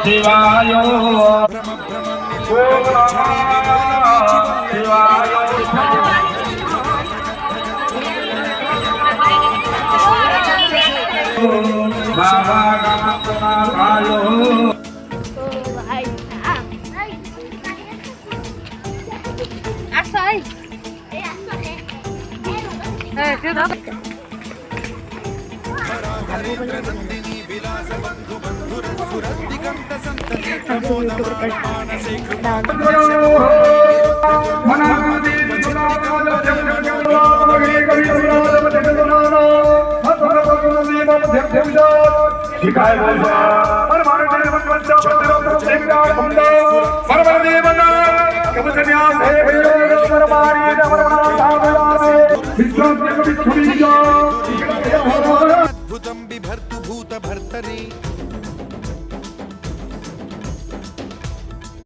शिवाय बाबा शिकाय बोलवा परमाने बंदा परमाने बंदा कब चलिया से परमारी परमाना साधुवासे विश्वास के बिछुड़ी जा अद्भुतं बिभर्तु भूत भर्तरि